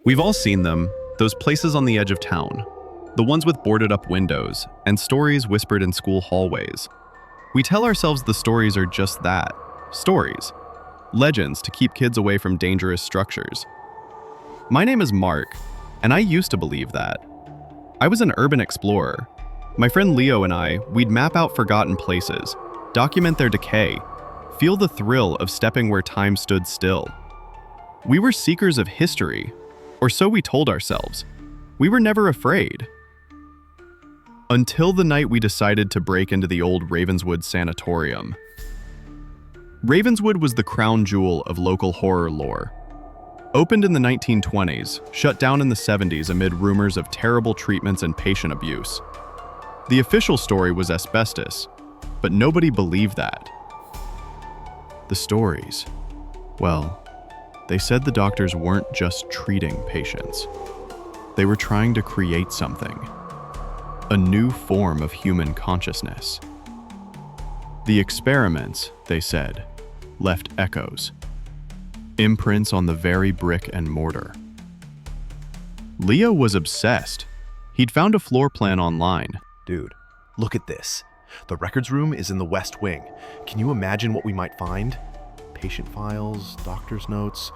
We've all seen them, those places on the edge of town, the ones with boarded up windows and stories whispered in school hallways. We tell ourselves the stories are just that, stories, legends to keep kids away from dangerous structures. My name is Mark, and I used to believe that. I was an urban explorer. My friend Leo and we'd map out forgotten places, document their decay, feel the thrill of stepping where time stood still. We were seekers of history, or so we told ourselves. We were never afraid. Until the night we decided to break into the old Ravenswood Sanatorium. Ravenswood was the crown jewel of local horror lore. Opened in the 1920s, shut down in the 70s amid rumors of terrible treatments and patient abuse. The official story was asbestos, but nobody believed that. The stories, well, they said the doctors weren't just treating patients. They were trying to create something, a new form of human consciousness. The experiments, they said, left echoes, imprints on the very brick and mortar. Leo was obsessed. He'd found a floor plan online. Dude, look at this. The records room is in the west wing. Can you imagine what we might find? Patient files, doctor's notes.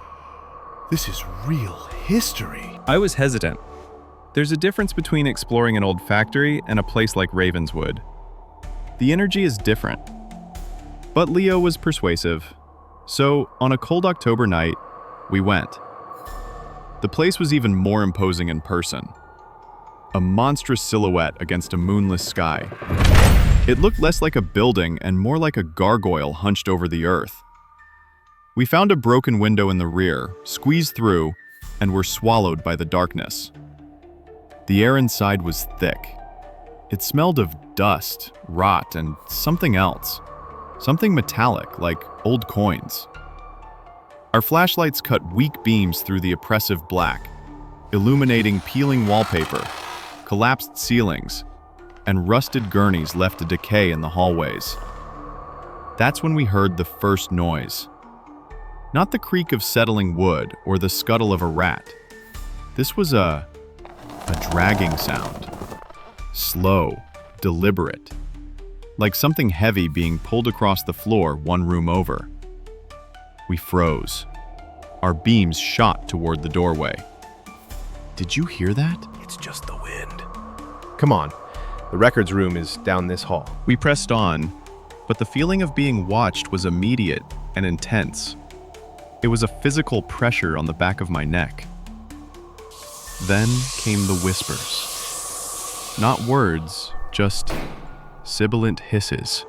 This is real history. I was hesitant. There's a difference between exploring an old factory and a place like Ravenswood. The energy is different. But Leo was persuasive. So, on a cold October night, we went. The place was even more imposing in person. A monstrous silhouette against a moonless sky. It looked less like a building and more like a gargoyle hunched over the earth. We found a broken window in the rear, squeezed through, and were swallowed by the darkness. The air inside was thick. It smelled of dust, rot, and something else. Something metallic, like old coins. Our flashlights cut weak beams through the oppressive black, illuminating peeling wallpaper, collapsed ceilings, and rusted gurneys left to decay in the hallways. That's when we heard the first noise. Not the creak of settling wood or the scuttle of a rat. This was a dragging sound. Slow, deliberate. Like something heavy being pulled across the floor one room over. We froze. Our beams shot toward the doorway. Did you hear that? It's just the wind. Come on. The records room is down this hall. We pressed on, but the feeling of being watched was immediate and intense. It was a physical pressure on the back of my neck. Then came the whispers. Not words, just sibilant hisses.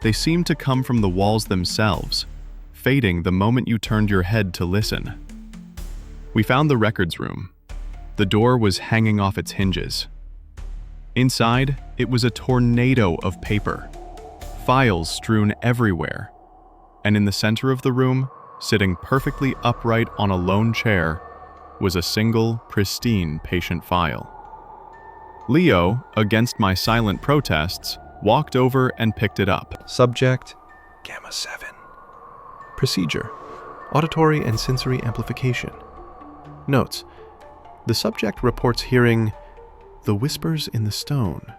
They seemed to come from the walls themselves, fading the moment you turned your head to listen. We found the records room. The door was hanging off its hinges. Inside, it was a tornado of paper, files strewn everywhere. And in the center of the room, sitting perfectly upright on a lone chair, was a single, pristine patient file. Leo, against my silent protests, walked over and picked it up. Subject, Gamma 7. Procedure, auditory and sensory amplification. Notes, the subject reports hearing the whispers in the stone.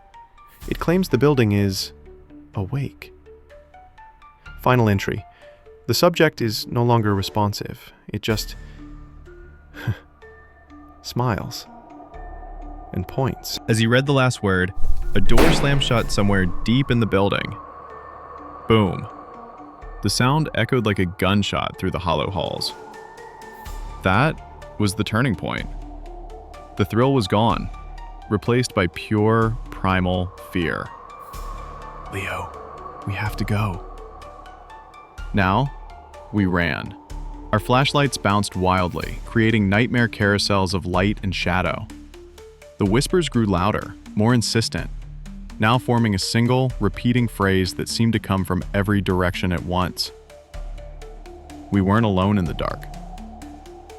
It claims the building is awake. Final entry. The subject is no longer responsive. It just smiles and points. As he read the last word, a door slammed shut somewhere deep in the building. Boom. The sound echoed like a gunshot through the hollow halls. That was the turning point. The thrill was gone, replaced by pure, primal fear. Leo, we have to go. Now, we ran. Our flashlights bounced wildly, creating nightmare carousels of light and shadow. The whispers grew louder, more insistent, now forming a single, repeating phrase that seemed to come from every direction at once. We weren't alone in the dark.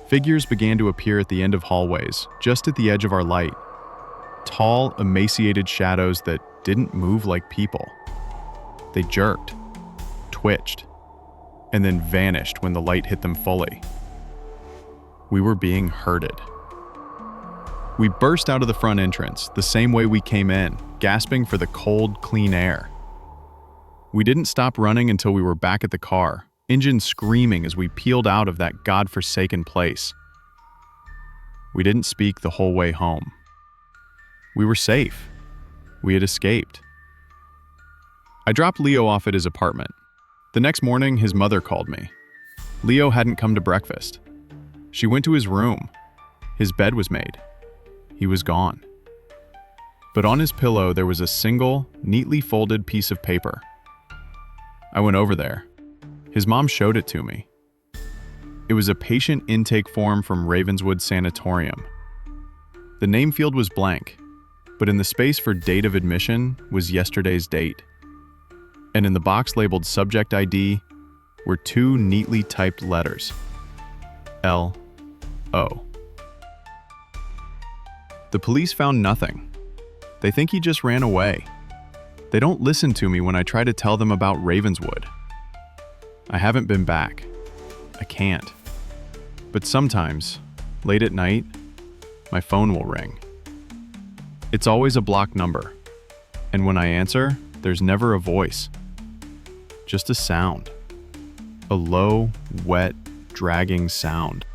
Figures began to appear at the end of hallways, just at the edge of our light. Tall, emaciated shadows that didn't move like people. They jerked, twitched, and then vanished when the light hit them fully. We were being herded. We burst out of the front entrance, the same way we came in, gasping for the cold, clean air. We didn't stop running until we were back at the car, engine screaming as we peeled out of that godforsaken place. We didn't speak the whole way home. We were safe. We had escaped. I dropped Leo off at his apartment. The next morning, his mother called me. Leo hadn't come to breakfast. She went to his room. His bed was made. He was gone. But on his pillow, there was a single, neatly folded piece of paper. I went over there. His mom showed it to me. It was a patient intake form from Ravenswood Sanatorium. The name field was blank, but in the space for date of admission was yesterday's date. And in the box labeled Subject ID were two neatly typed letters. L.O. The police found nothing. They think he just ran away. They don't listen to me when I try to tell them about Ravenswood. I haven't been back. I can't. But sometimes, late at night, my phone will ring. It's always a blocked number. And when I answer, there's never a voice. Just a sound. A low, wet, dragging sound.